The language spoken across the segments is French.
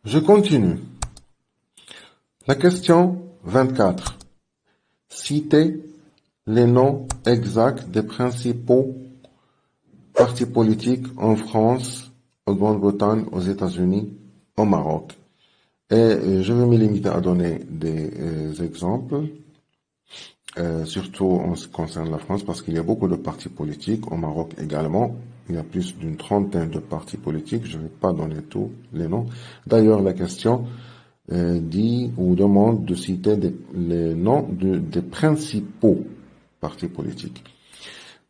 Je continue. La question 24. Citez les noms exacts des principaux partis politiques en France, en Grande-Bretagne, aux États-Unis, au Maroc. Et je vais me limiter à donner des exemples, surtout en ce qui concerne la France, parce qu'il y a beaucoup de partis politiques, au Maroc également. Il y a plus d'une trentaine de partis politiques, je ne vais pas donner tous les noms. D'ailleurs, la question dit ou demande de citer les noms des principaux partis politiques.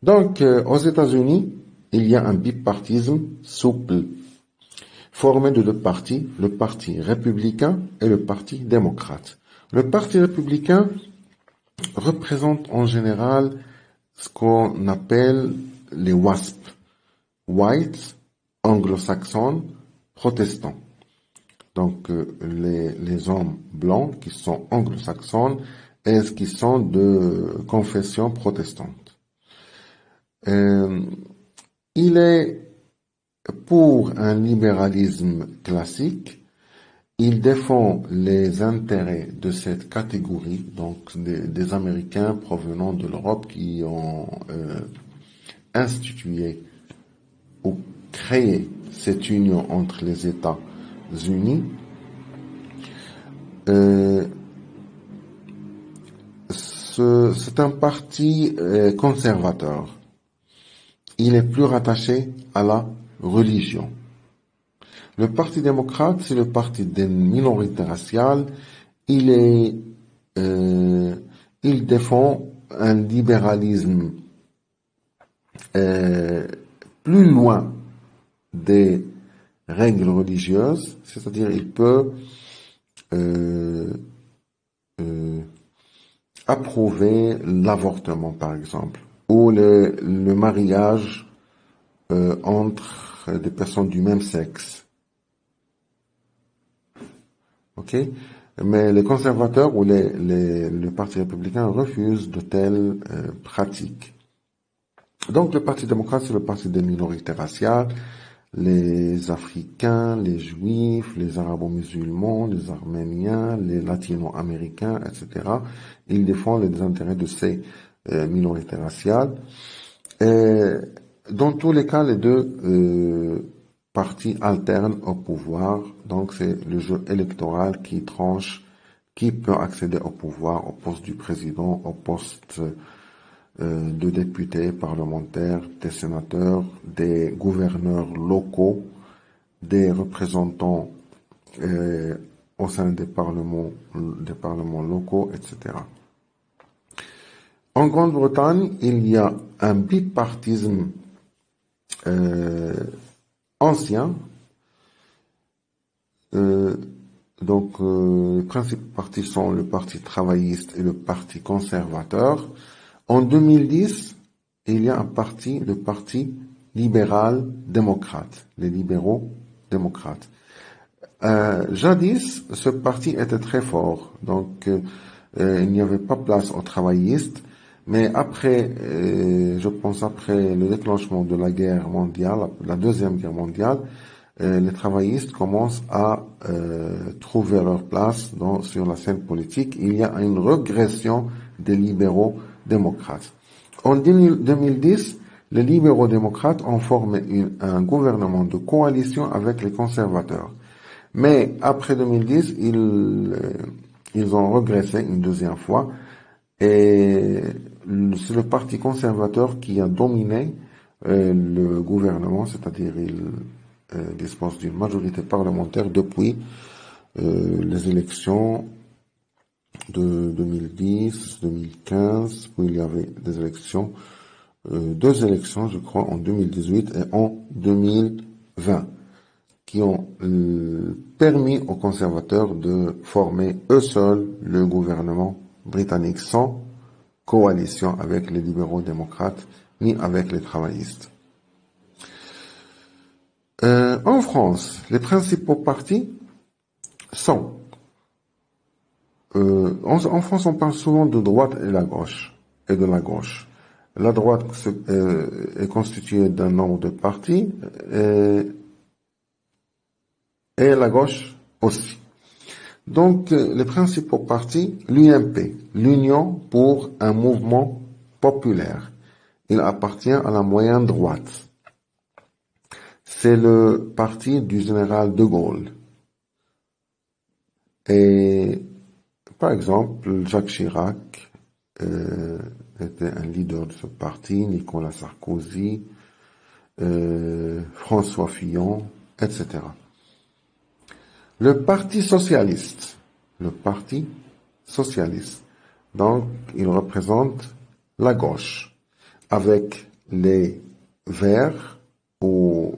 Donc, aux États-Unis, il y a un bipartisme souple, formé de deux partis, le parti républicain et le parti démocrate. Le parti républicain représente en général ce qu'on appelle les WASP, Whites, anglo-saxons, protestants. Donc, les hommes blancs qui sont anglo-saxons et qui sont de confession protestante. Il est pour un libéralisme classique. Il défend les intérêts de cette catégorie, donc des Américains provenant de l'Europe qui ont institué ou créé cette union entre les États-Unis. C'est un parti conservateur. Il est plus rattaché à la religion. Le Parti démocrate, c'est le parti des minorités raciales. Il défend un libéralisme plus loin des règles religieuses, c'est-à-dire il peut approuver l'avortement, par exemple, ou le mariage entre des personnes du même sexe. Ok, mais les conservateurs ou le Parti républicain refusent de telles pratiques. Donc le Parti démocrate, c'est le parti des minorités raciales, les Africains, les Juifs, les Arabo-musulmans, les Arméniens, les Latino-américains, etc. Ils défendent les intérêts de ces minorités raciales. Et dans tous les cas, les deux partis alternent au pouvoir. Donc c'est le jeu électoral qui tranche qui peut accéder au pouvoir, au poste du président, au poste de députés, parlementaires, des sénateurs, des gouverneurs locaux, des représentants au sein des parlements locaux, etc. En Grande-Bretagne, il y a un bipartisme ancien. Les principaux partis sont le Parti travailliste et le Parti conservateur. En 2010, il y a un parti, le Parti libéral-démocrate, les libéraux démocrates. Jadis, ce parti était très fort, donc il n'y avait pas place aux travaillistes, mais après, je pense après le déclenchement de la guerre mondiale, la deuxième guerre mondiale, les travaillistes commencent à trouver leur place sur la scène politique. Il y a une régression des libéraux démocrates. En 2010, les libéraux démocrates ont formé un gouvernement de coalition avec les conservateurs. Mais après 2010, ils ont régressé une deuxième fois et c'est le parti conservateur qui a dominé le gouvernement, c'est-à-dire il dispose d'une majorité parlementaire depuis les élections de 2010, 2015, où il y avait des élections, deux élections, je crois, en 2018 et en 2020, qui ont permis aux conservateurs de former eux seuls le gouvernement britannique sans coalition avec les libéraux démocrates ni avec les travaillistes. En France, les principaux partis sont en France, on parle souvent de droite et de la gauche. La droite est constituée d'un nombre de partis et la gauche aussi. Donc, les principaux partis, l'UMP, l'Union pour un mouvement populaire. Il appartient à la moyenne droite. C'est le parti du général de Gaulle. Et, par exemple, Jacques Chirac était un leader de ce parti, Nicolas Sarkozy, François Fillon, etc. Le Parti socialiste. Le Parti socialiste. Donc, il représente la gauche, avec les Verts ou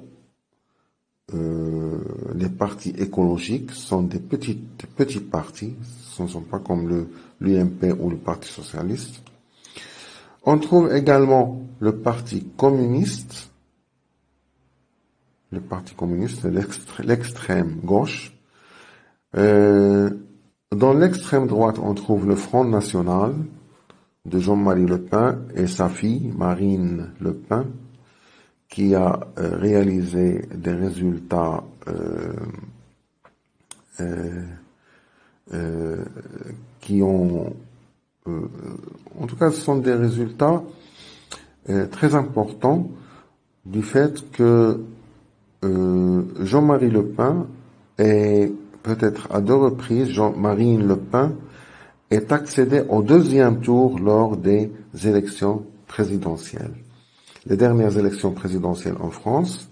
les partis écologiques sont des petits partis, ce ne sont pas comme l'UMP ou le Parti socialiste. On trouve également le Parti communiste. Le Parti communiste, c'est l'extrême gauche. Dans l'extrême droite, on trouve le Front national de Jean-Marie Le Pen et sa fille, Marine Le Pen, qui a réalisé des résultats qui ont... en tout cas, ce sont des résultats très importants du fait que Jean-Marie Le Pen est peut-être à 2 reprises, Marine Le Pen est accédée au 2e tour lors des élections présidentielles. Les dernières élections présidentielles en France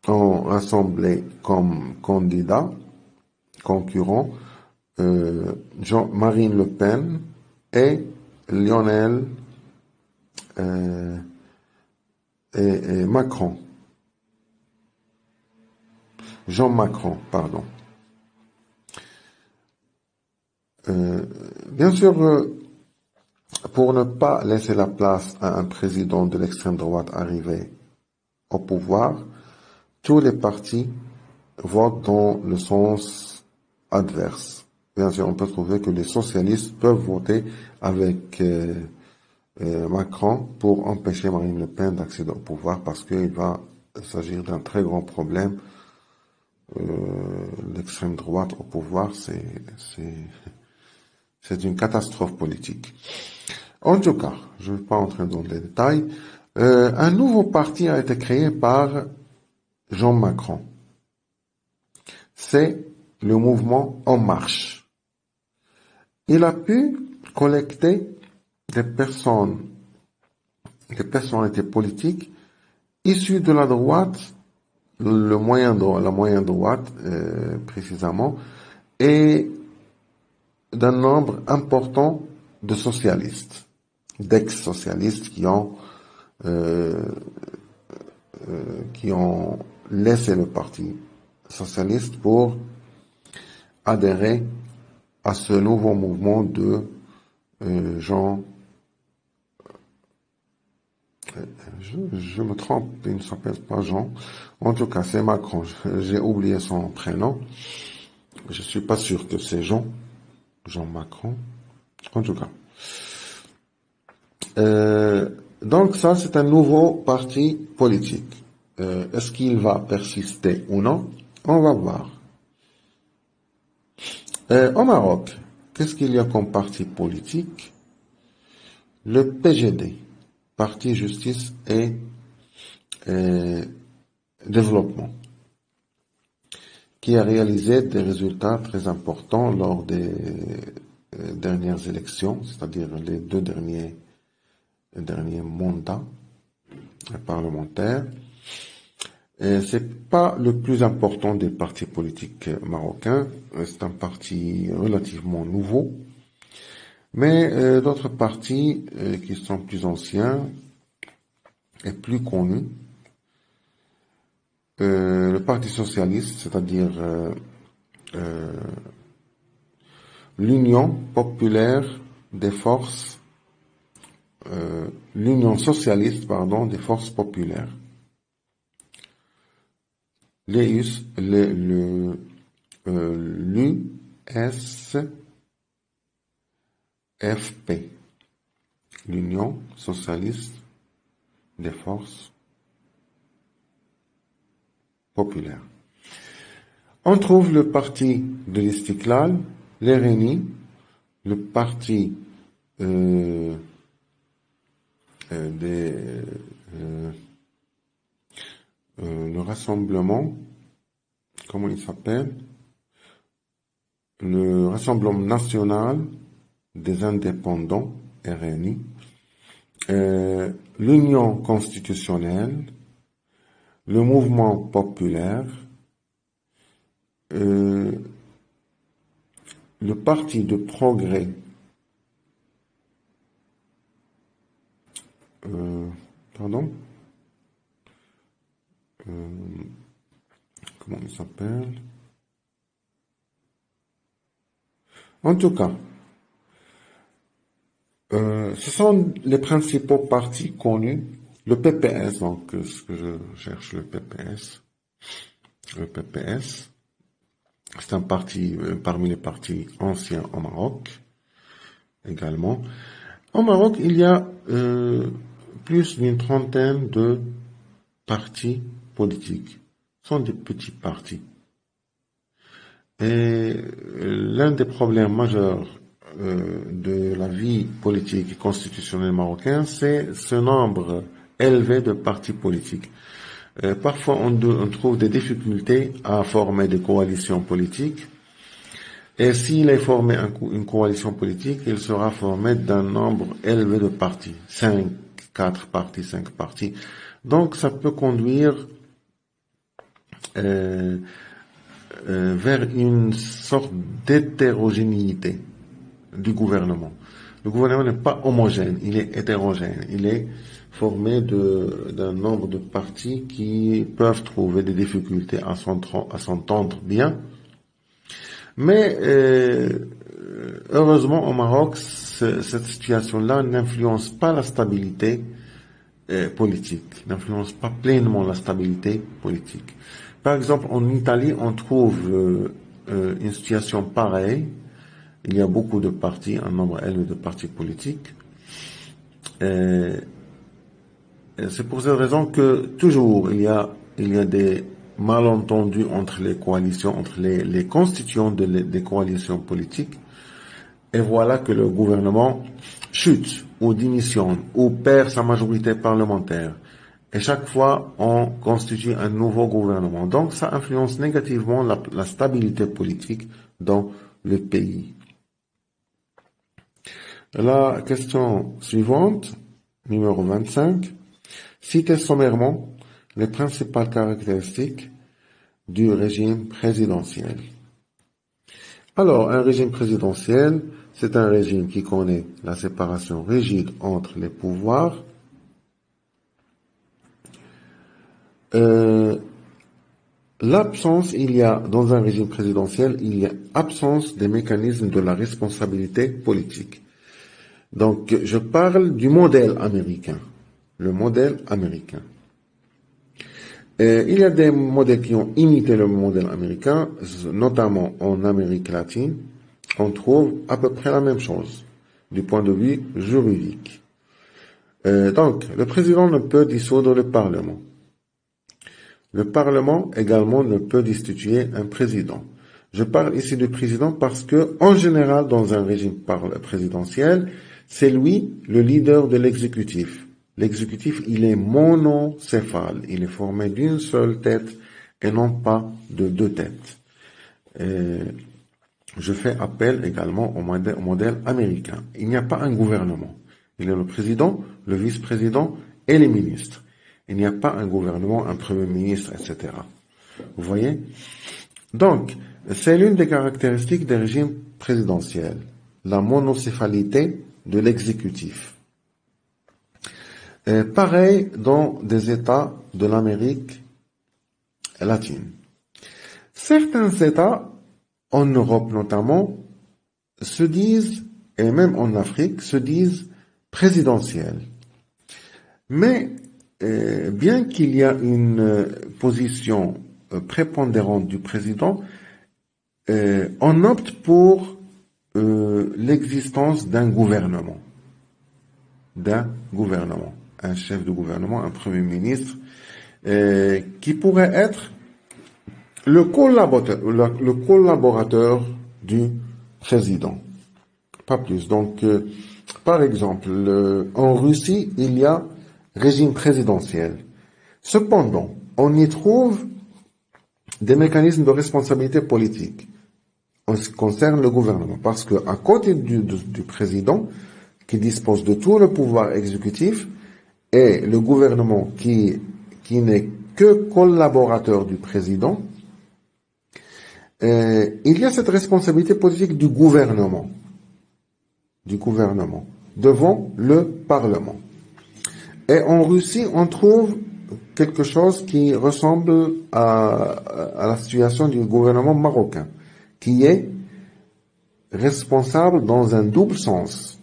ont rassemblé comme candidats concurrents Marine Le Pen et Lionel et Macron. Jean Macron, pardon. Bien sûr, pour ne pas laisser la place à un président de l'extrême droite arriver au pouvoir, tous les partis votent dans le sens adverse. Bien sûr, on peut trouver que les socialistes peuvent voter avec Macron pour empêcher Marine Le Pen d'accéder au pouvoir parce qu'il va s'agir d'un très grand problème. L'extrême droite au pouvoir, c'est une catastrophe politique. En tout cas, je ne vais pas entrer dans les détails. Un nouveau parti a été créé par Jean Macron. C'est le mouvement En Marche. Il a pu collecter des personnalités politiques issues de la droite, la moyenne droite précisément, et d'un nombre important de socialistes, d'ex-socialistes qui ont laissé le parti socialiste pour adhérer à ce nouveau mouvement de Jean. Je me trompe, il ne s'appelle pas Jean. En tout cas, c'est Macron. J'ai oublié son prénom. Je suis pas sûr que c'est Jean Macron. En tout cas. Donc ça, c'est un nouveau parti politique. Est-ce qu'il va persister ou non? On va voir. Au Maroc, qu'est-ce qu'il y a comme parti politique? Le PJD, Parti Justice et Développement, qui a réalisé des résultats très importants lors des dernières élections, c'est-à-dire les 2 derniers mandats parlementaires. C'est pas le plus important des partis politiques marocains, c'est un parti relativement nouveau, mais d'autres partis qui sont plus anciens et plus connus, le Parti socialiste, c'est-à-dire l'Union populaire des forces, l'Union socialiste, des forces populaires. L'USFP, l'Union socialiste des forces populaires. On trouve le parti de l'Istiklal, l'Ereni, le parti le rassemblement, comment il s'appelle? Le Rassemblement national des indépendants, RNI, l'Union constitutionnelle, le mouvement populaire, le parti de progrès, pardon, comment il s'appelle? En tout cas, ce sont les principaux partis connus. Le PPS, donc, ce que je cherche, le PPS. Le PPS, c'est un parti parmi les partis anciens au Maroc, également. Au Maroc, il y a plus d'une trentaine de partis politiques. Ce sont des petits partis. Et l'un des problèmes majeurs de la vie politique et constitutionnelle marocaine, c'est ce nombre élevé de partis politiques. Parfois, on trouve des difficultés à former des coalitions politiques. Et s'il est formé une coalition politique, il sera formé d'un nombre élevé de partis. 4 partis, 5 partis. Donc, ça peut conduire vers une sorte d'hétérogénéité du gouvernement. Le gouvernement n'est pas homogène, il est hétérogène. Il est formé d'un nombre de partis qui peuvent trouver des difficultés à s'entendre bien. Mais heureusement au Maroc, cette situation-là n'influence pas la stabilité politique, n'influence pas pleinement la stabilité politique. Par exemple, en Italie, on trouve une situation pareille. Il y a beaucoup de partis, un nombre élevé de partis politiques. Et c'est pour cette raison que toujours il y a des malentendus entre les coalitions, entre les constituants des coalitions politiques. Et voilà que le gouvernement chute ou démissionne ou perd sa majorité parlementaire. Et chaque fois, on constitue un nouveau gouvernement. Donc, ça influence négativement la stabilité politique dans le pays. La question suivante, numéro 25. Citez sommairement les principales caractéristiques du régime présidentiel. Alors, un régime présidentiel, c'est un régime qui connaît la séparation rigide entre les pouvoirs, dans un régime présidentiel, il y a absence des mécanismes de la responsabilité politique. Donc, je parle du modèle américain. Le modèle américain. Il y a des modèles qui ont imité le modèle américain, notamment en Amérique latine. On trouve à peu près la même chose, du point de vue juridique. Donc, le président ne peut dissoudre le Parlement. Le Parlement également ne peut destituer un président. Je parle ici du président parce que, en général, dans un régime présidentiel, c'est lui le leader de l'exécutif. L'exécutif, il est monocéphale. Il est formé d'une seule tête et non pas de deux têtes. Je fais appel également au modèle américain. Il n'y a pas un gouvernement. Il y a le président, le vice-président et les ministres. Il n'y a pas un gouvernement, un premier ministre, etc. Vous voyez? Donc, c'est l'une des caractéristiques des régimes présidentiels. La monocéphalité de l'exécutif. Pareil dans des États de l'Amérique latine. Certains États, en Europe notamment, se disent, et même en Afrique, se disent présidentiels. Mais bien qu'il y a une position prépondérante du président, on opte pour l'existence d'un gouvernement. Un chef de gouvernement, un premier ministre, qui pourrait être le collaborateur du président. Pas plus. Donc, par exemple, en Russie, il y a régime présidentiel. Cependant, on y trouve des mécanismes de responsabilité politique en ce qui concerne le gouvernement. Parce que à côté du président, qui dispose de tout le pouvoir exécutif, et le gouvernement qui n'est que collaborateur du président, il y a cette responsabilité politique du gouvernement devant le Parlement. Et en Russie, on trouve quelque chose qui ressemble à la situation du gouvernement marocain, qui est responsable dans un double sens,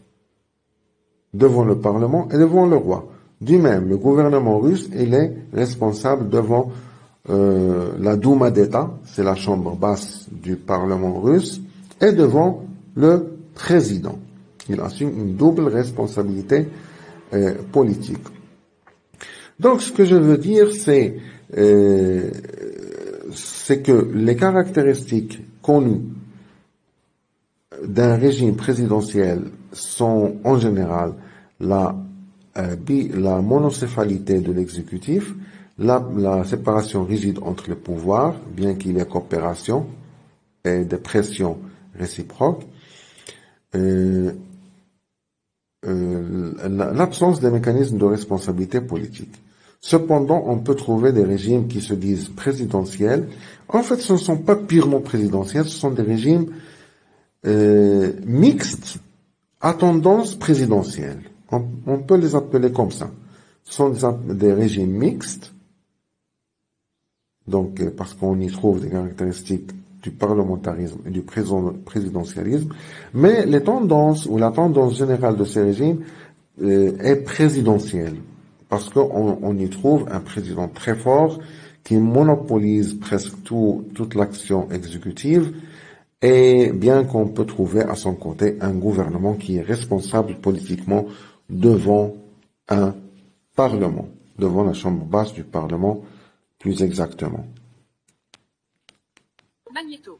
devant le Parlement et devant le roi. Du même, le gouvernement russe, il est responsable devant la Douma d'État, c'est la chambre basse du Parlement russe, et devant le président. Il assume une double responsabilité politique. Donc, ce que je veux dire, c'est que les caractéristiques connues d'un régime présidentiel sont en général la monocéphalité de l'exécutif, la séparation rigide entre les pouvoirs, bien qu'il y ait coopération et des pressions réciproques, l'absence des mécanismes de responsabilité politique. Cependant, on peut trouver des régimes qui se disent présidentiels. En fait, ce ne sont pas purement présidentiels, ce sont des régimes mixtes à tendance présidentielle. On peut les appeler comme ça. Ce sont des régimes mixtes, donc parce qu'on y trouve des caractéristiques du parlementarisme et du présidentialisme, mais les tendances ou la tendance générale de ces régimes est présidentielle, parce qu'on y trouve un président très fort qui monopolise presque toute l'action exécutive, et bien qu'on peut trouver à son côté un gouvernement qui est responsable politiquement devant un Parlement, devant la chambre basse du Parlement, plus exactement. Magnéto.